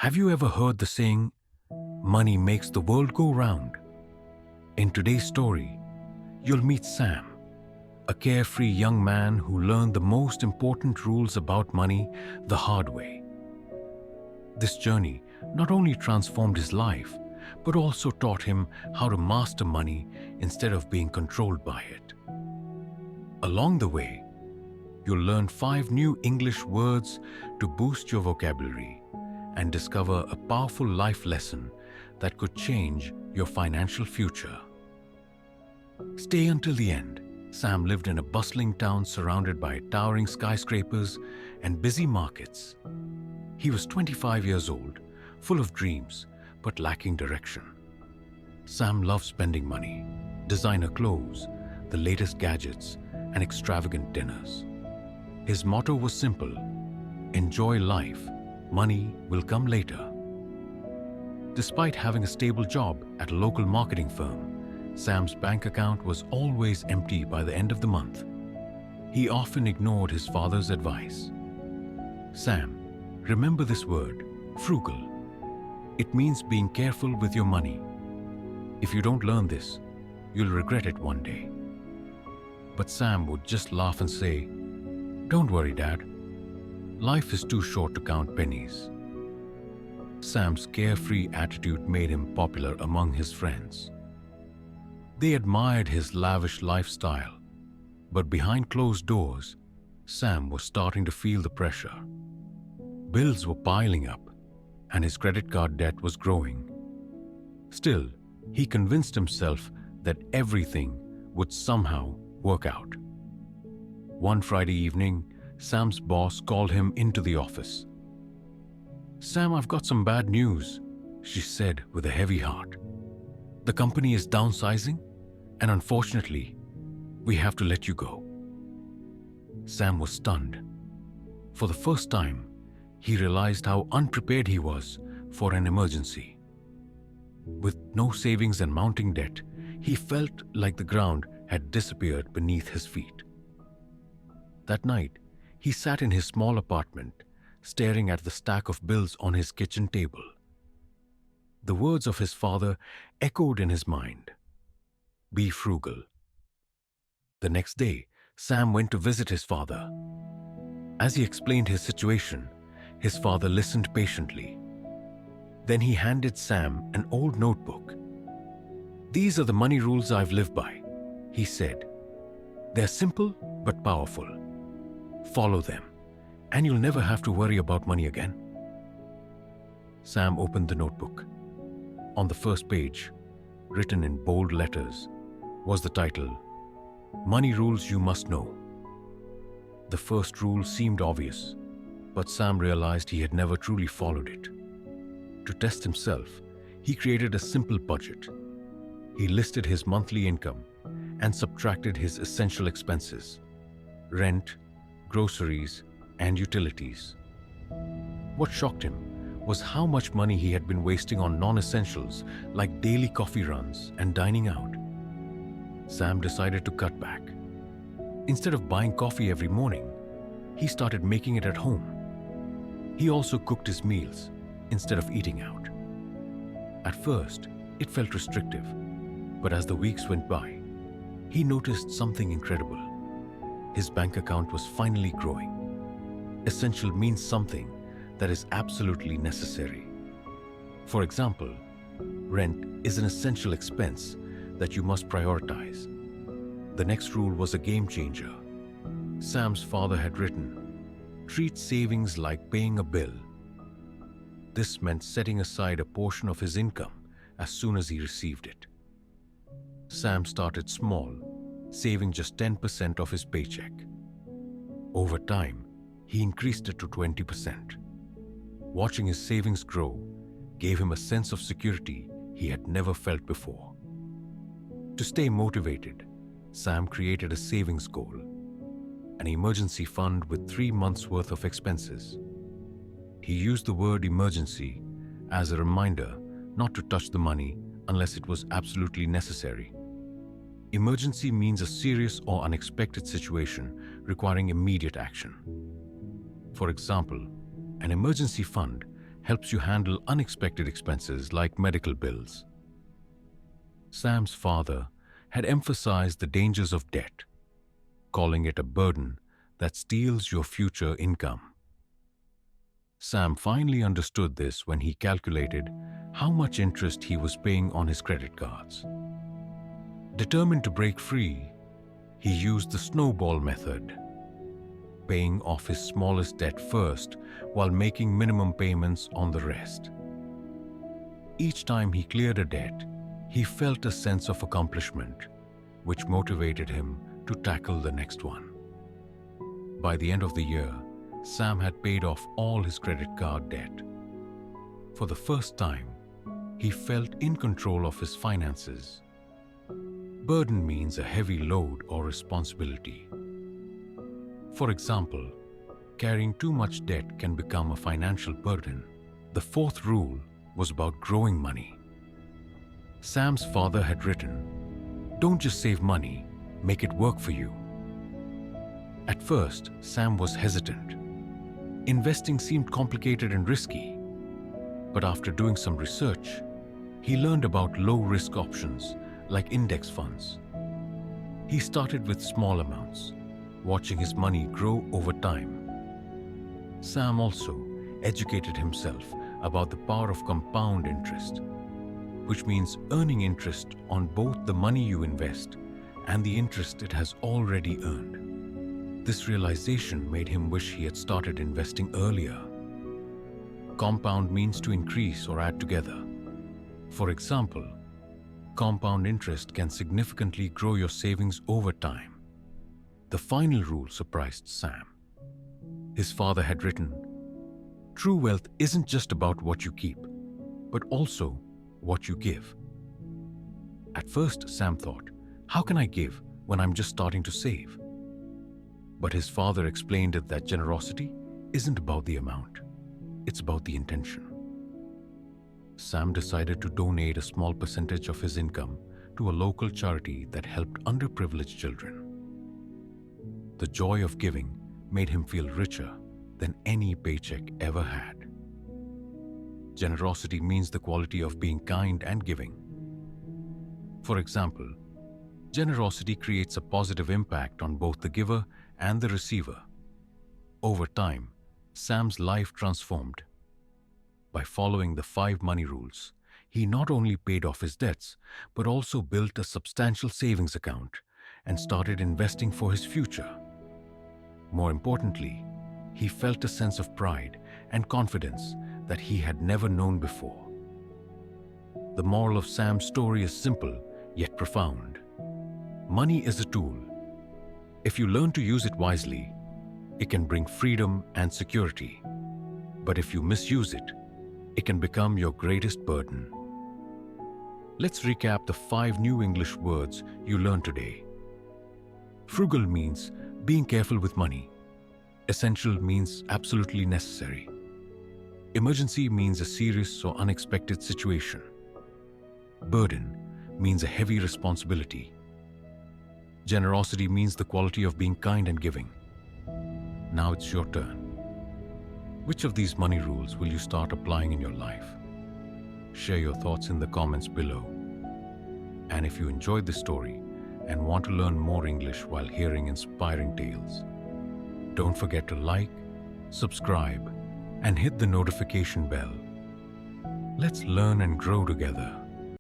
Have you ever heard the saying, money makes the world go round? In today's story, you'll meet Sam, a carefree young man who learned the most important rules about money the hard way. This journey not only transformed his life, but also taught him how to master money instead of being controlled by it. Along the way, you'll learn 5 new English words to boost your vocabulary and discover a powerful life lesson that could change your financial future. Stay until the end. Sam lived in a bustling town surrounded by towering skyscrapers and busy markets. He was 25 years old, full of dreams, but lacking direction. Sam loved spending money, designer clothes, the latest gadgets, and extravagant dinners. His motto was simple: enjoy life, money will come later. Despite having a stable job at a local marketing firm, Sam's bank account was always empty by the end of the month. He often ignored his father's advice. Sam, remember this word, frugal. It means being careful with your money. If you don't learn this, you'll regret it one day. But Sam would just laugh and say, "Don't worry, Dad. Life is too short to count pennies." Sam's carefree attitude made him popular among his friends. They admired his lavish lifestyle, but behind closed doors, Sam was starting to feel the pressure. Bills were piling up, and his credit card debt was growing. Still, he convinced himself that everything would somehow work out. One Friday evening, Sam's boss called him into the office. "Sam, I've got some bad news," she said with a heavy heart. "The company is downsizing, and unfortunately, we have to let you go." Sam was stunned. For the first time, he realized how unprepared he was for an emergency. With no savings and mounting debt, he felt like the ground had disappeared beneath his feet. That night, he sat in his small apartment, staring at the stack of bills on his kitchen table. The words of his father echoed in his mind. Be frugal. The next day, Sam went to visit his father. As he explained his situation, his father listened patiently. Then he handed Sam an old notebook. "These are the money rules I've lived by," he said. "They're simple but powerful. Follow them, and you'll never have to worry about money again." Sam opened the notebook. On the first page, written in bold letters, was the title, "Money Rules You Must Know." The first rule seemed obvious, but Sam realized he had never truly followed it. To test himself, he created a simple budget. He listed his monthly income and subtracted his essential expenses: rent, groceries, and utilities. What shocked him was how much money he had been wasting on non-essentials like daily coffee runs and dining out. Sam decided to cut back. Instead of buying coffee every morning, he started making it at home. He also cooked his meals instead of eating out. At first, it felt restrictive, but as the weeks went by, he noticed something incredible. His bank account was finally growing. Essential means something that is absolutely necessary. For example, rent is an essential expense that you must prioritize. The next rule was a game changer. Sam's father had written, "Treat savings like paying a bill." This meant setting aside a portion of his income as soon as he received it. Sam started small, saving just 10% of his paycheck. Over time, he increased it to 20%. Watching his savings grow gave him a sense of security he had never felt before. To stay motivated, Sam created a savings goal, an emergency fund with 3 months' worth of expenses. He used the word emergency as a reminder not to touch the money unless it was absolutely necessary. Emergency means a serious or unexpected situation requiring immediate action. For example, an emergency fund helps you handle unexpected expenses like medical bills. Sam's father had emphasized the dangers of debt, calling it a burden that steals your future income. Sam finally understood this when he calculated how much interest he was paying on his credit cards. Determined to break free, he used the snowball method, paying off his smallest debt first while making minimum payments on the rest. Each time he cleared a debt, he felt a sense of accomplishment, which motivated him to tackle the next one. By the end of the year, Sam had paid off all his credit card debt. For the first time, he felt in control of his finances. Burden means a heavy load or responsibility. For example, carrying too much debt can become a financial burden. The fourth rule was about growing money. Sam's father had written, "Don't just save money, make it work for you." At first, Sam was hesitant. Investing seemed complicated and risky. But after doing some research, he learned about low-risk options like index funds. He started with small amounts, watching his money grow over time. Sam also educated himself about the power of compound interest, which means earning interest on both the money you invest and the interest it has already earned. This realization made him wish he had started investing earlier. Compound means to increase or add together. For example, compound interest can significantly grow your savings over time. The final rule surprised Sam. His father had written, "True wealth isn't just about what you keep, but also what you give." At first, Sam thought, "How can I give when I'm just starting to save?" But his father explained it that generosity isn't about the amount, it's about the intention. Sam decided to donate a small percentage of his income to a local charity that helped underprivileged children. The joy of giving made him feel richer than any paycheck ever had. Generosity means the quality of being kind and giving. For example, generosity creates a positive impact on both the giver and the receiver. Over time, Sam's life transformed. By following the 5 money rules, he not only paid off his debts, but also built a substantial savings account and started investing for his future. More importantly, he felt a sense of pride and confidence that he had never known before. The moral of Sam's story is simple yet profound. Money is a tool. If you learn to use it wisely, it can bring freedom and security. But if you misuse it, it can become your greatest burden. Let's recap the 5 new English words you learned today. Frugal means being careful with money. Essential means absolutely necessary. Emergency means a serious or unexpected situation. Burden means a heavy responsibility. Generosity means the quality of being kind and giving. Now it's your turn. Which of these money rules will you start applying in your life? Share your thoughts in the comments below. And if you enjoyed this story and want to learn more English while hearing inspiring tales, don't forget to like, subscribe, and hit the notification bell. Let's learn and grow together.